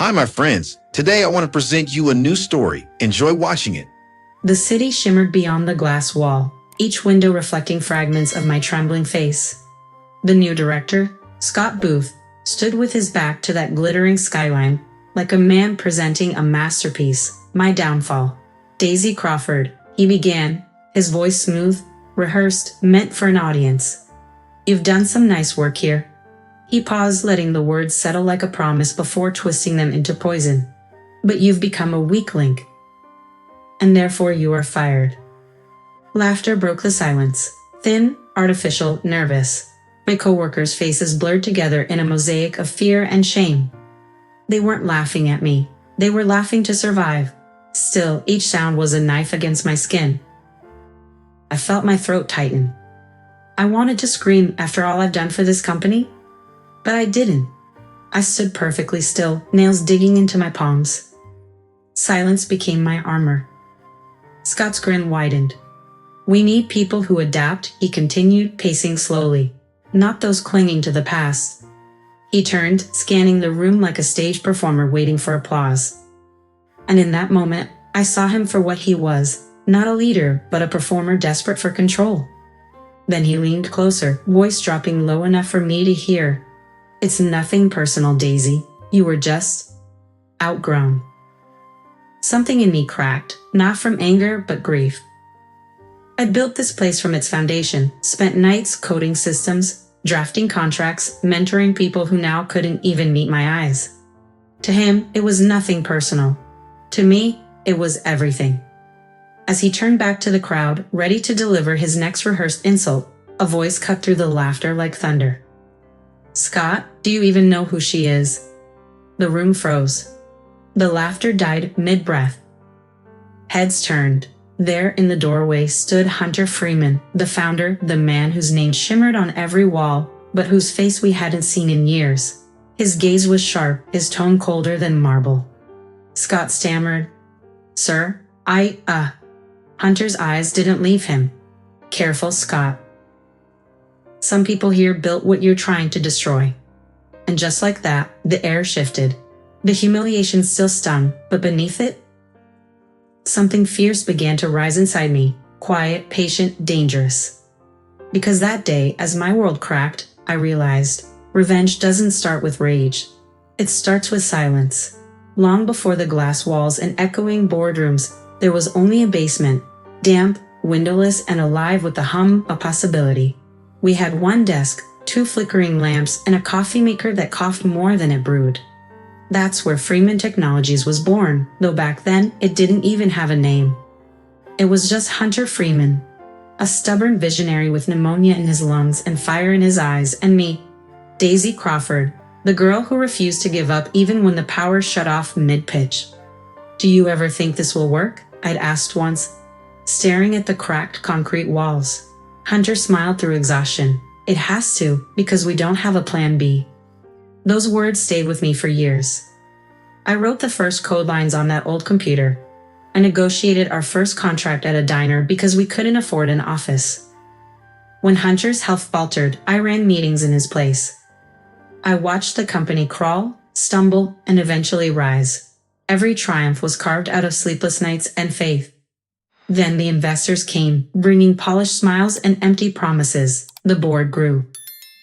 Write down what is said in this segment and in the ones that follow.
Hi, my friends. Today I want to present you a new story. Enjoy watching it. The city shimmered beyond the glass wall, each window reflecting fragments of my trembling face. The new director, Scott Booth, stood with his back to that glittering skyline, like a man presenting a masterpiece, my downfall. Daisy Crawford, he began, his voice smooth, rehearsed, meant for an audience. You've done some nice work here. He paused, letting the words settle like a promise before twisting them into poison. But you've become a weak link. And therefore you are fired. Laughter broke the silence, thin, artificial, nervous. My coworkers' faces blurred together in a mosaic of fear and shame. They weren't laughing at me. They were laughing to survive. Still, each sound was a knife against my skin. I felt my throat tighten. I wanted to scream after all I've done for this company, but I didn't. I stood perfectly still, nails digging into my palms. Silence became my armor. Scott's grin widened. We need people who adapt, he continued, pacing slowly. Not those clinging to the past. He turned, scanning the room like a stage performer waiting for applause. And in that moment, I saw him for what he was, not a leader, but a performer desperate for control. Then he leaned closer, voice dropping low enough for me to hear. It's nothing personal, Daisy. You were just outgrown. Something in me cracked, not from anger, but grief. I built this place from its foundation, spent nights coding systems, drafting contracts, mentoring people who now couldn't even meet my eyes. To him, it was nothing personal. To me, it was everything. As he turned back to the crowd, ready to deliver his next rehearsed insult, a voice cut through the laughter like thunder. Scott, do you even know who she is? The room froze. The laughter died mid-breath. Heads turned. There in the doorway stood Hunter Freeman, the founder, the man whose name shimmered on every wall, but whose face we hadn't seen in years. His gaze was sharp, his tone colder than marble. Scott stammered, Sir, Hunter's eyes didn't leave him. Careful, Scott. Some people here built what you're trying to destroy. And just like that, the air shifted. The humiliation still stung, but beneath it, something fierce began to rise inside me, quiet, patient, dangerous. Because that day, as my world cracked, I realized, revenge doesn't start with rage. It starts with silence. Long before the glass walls and echoing boardrooms, there was only a basement, damp, windowless, and alive with the hum of possibility. We had one desk, 2 flickering lamps, and a coffee maker that coughed more than it brewed. That's where Freeman Technologies was born, though back then, it didn't even have a name. It was just Hunter Freeman, a stubborn visionary with pneumonia in his lungs and fire in his eyes, and me, Daisy Crawford, the girl who refused to give up even when the power shut off mid-pitch. Do you ever think this will work? I'd asked once, staring at the cracked concrete walls. Hunter smiled through exhaustion. It has to, because we don't have a plan B. Those words stayed with me for years. I wrote the first code lines on that old computer. I negotiated our first contract at a diner because we couldn't afford an office. When Hunter's health faltered, I ran meetings in his place. I watched the company crawl, stumble, and eventually rise. Every triumph was carved out of sleepless nights and faith. Then the investors came, bringing polished smiles and empty promises. The board grew.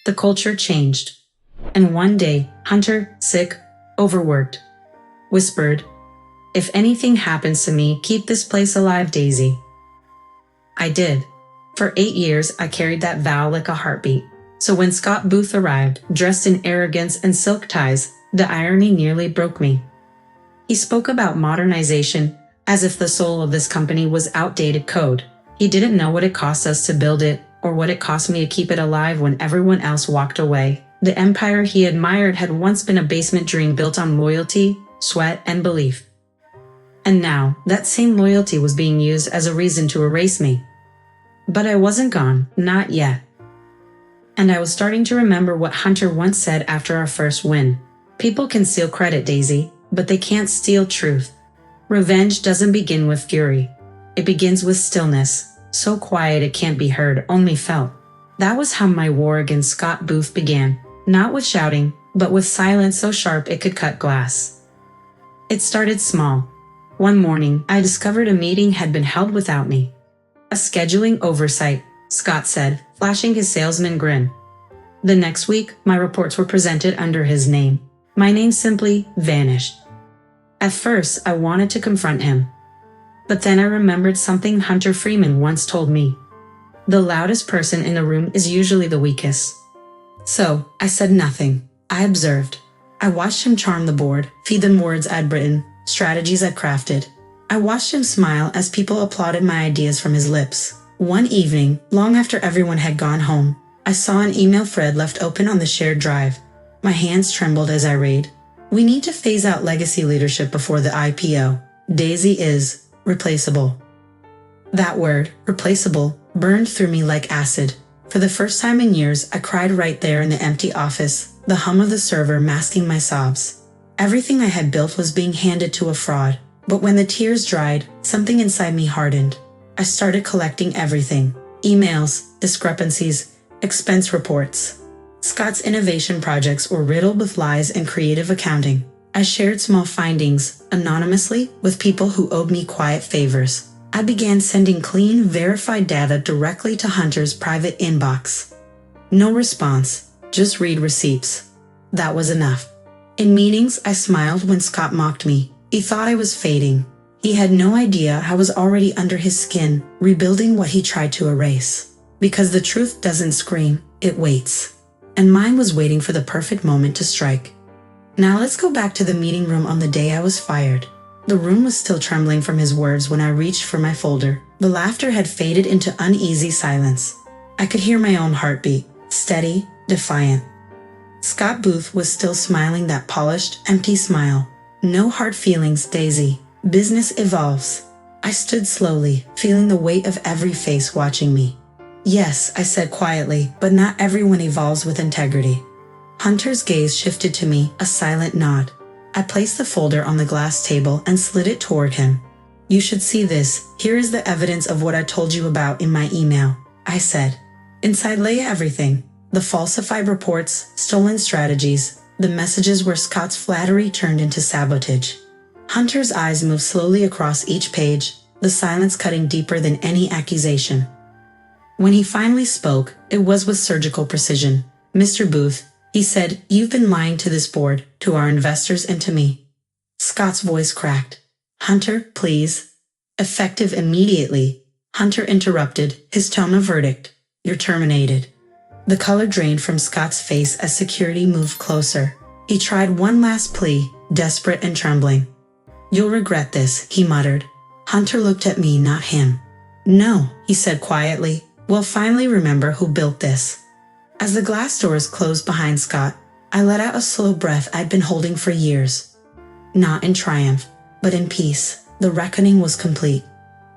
The culture changed. And one day, Hunter, sick, overworked, whispered, If anything happens to me, keep this place alive, Daisy. I did. For 8 years, I carried that vow like a heartbeat. So when Scott Booth arrived, dressed in arrogance and silk ties, the irony nearly broke me. He spoke about modernization, as if the soul of this company was outdated code. He didn't know what it cost us to build it, or what it cost me to keep it alive when everyone else walked away. The empire he admired had once been a basement dream built on loyalty, sweat, and belief. And now, that same loyalty was being used as a reason to erase me. But I wasn't gone, not yet. And I was starting to remember what Hunter once said after our first win. People can steal credit, Daisy, but they can't steal truth. Revenge doesn't begin with fury. It begins with stillness, so quiet it can't be heard, only felt. That was how my war against Scott Booth began, not with shouting, but with silence so sharp it could cut glass. It started small. One morning, I discovered a meeting had been held without me. A scheduling oversight, Scott said, flashing his salesman grin. The next week, my reports were presented under his name. My name simply vanished. At first, I wanted to confront him. But then I remembered something Hunter Freeman once told me. The loudest person in the room is usually the weakest. So, I said nothing. I observed. I watched him charm the board, feed them words I'd written, strategies I'd crafted. I watched him smile as people applauded my ideas from his lips. One evening, long after everyone had gone home, I saw an email thread left open on the shared drive. My hands trembled as I read. We need to phase out legacy leadership before the IPO. Daisy is replaceable. That word, replaceable, burned through me like acid. For the first time in years, I cried right there in the empty office, the hum of the server masking my sobs. Everything I had built was being handed to a fraud. But when the tears dried, something inside me hardened. I started collecting everything. Emails, discrepancies, expense reports. Scott's innovation projects were riddled with lies and creative accounting. I shared small findings, anonymously, with people who owed me quiet favors. I began sending clean, verified data directly to Hunter's private inbox. No response, just read receipts. That was enough. In meetings, I smiled when Scott mocked me. He thought I was fading. He had no idea I was already under his skin, rebuilding what he tried to erase. Because the truth doesn't scream, it waits. And mine was waiting for the perfect moment to strike. Now let's go back to the meeting room on the day I was fired. The room was still trembling from his words when I reached for my folder. The laughter had faded into uneasy silence. I could hear my own heartbeat, steady, defiant. Scott Booth was still smiling that polished, empty smile. No hard feelings, Daisy. Business evolves. I stood slowly, feeling the weight of every face watching me. Yes, I said quietly, but not everyone evolves with integrity. Hunter's gaze shifted to me, a silent nod. I placed the folder on the glass table and slid it toward him. You should see this. Here is the evidence of what I told you about in my email, I said. Inside lay everything. The falsified reports, stolen strategies, the messages where Scott's flattery turned into sabotage. Hunter's eyes moved slowly across each page, the silence cutting deeper than any accusation. When he finally spoke, it was with surgical precision. Mr. Booth, he said, you've been lying to this board, to our investors and to me. Scott's voice cracked. Hunter, please. Effective immediately. Hunter interrupted, his tone a verdict. You're terminated. The color drained from Scott's face as security moved closer. He tried one last plea, desperate and trembling. You'll regret this, he muttered. Hunter looked at me, not him. No, he said quietly. We'll finally remember who built this. As the glass doors closed behind Scott, I let out a slow breath I'd been holding for years. Not in triumph, but in peace. The reckoning was complete.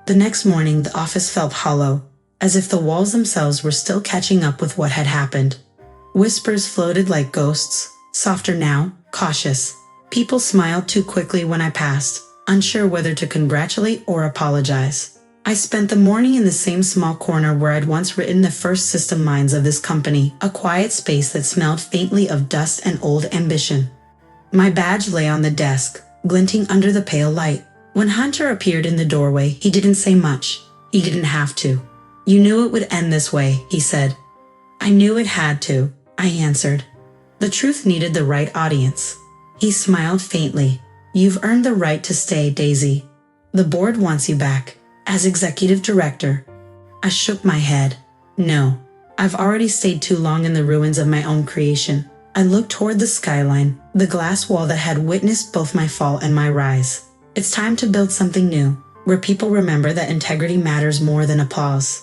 The next morning, the office felt hollow, as if the walls themselves were still catching up with what had happened. Whispers floated like ghosts, softer now, cautious. People smiled too quickly when I passed, unsure whether to congratulate or apologize. I spent the morning in the same small corner where I'd once written the first system minds of this company, a quiet space that smelled faintly of dust and old ambition. My badge lay on the desk, glinting under the pale light. When Hunter appeared in the doorway, he didn't say much. He didn't have to. You knew it would end this way, he said. I knew it had to, I answered. The truth needed the right audience. He smiled faintly. You've earned the right to stay, Daisy. The board wants you back. As executive director. I shook my head. No, I've already stayed too long in the ruins of my own creation. I looked toward the skyline, the glass wall that had witnessed both my fall and my rise. It's time to build something new, where people remember that integrity matters more than applause.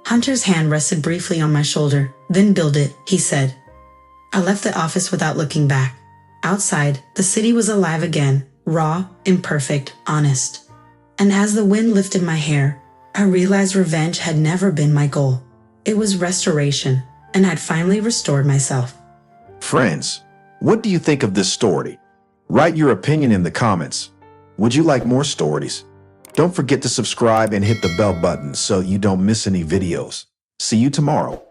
Hunter's hand rested briefly on my shoulder. Then build it, he said. I left the office without looking back. Outside, the city was alive again, raw, imperfect, honest. And as the wind lifted my hair, I realized revenge had never been my goal. It was restoration, and I'd finally restored myself. Friends, what do you think of this story? Write your opinion in the comments. Would you like more stories? Don't forget to subscribe and hit the bell button so you don't miss any videos. See you tomorrow.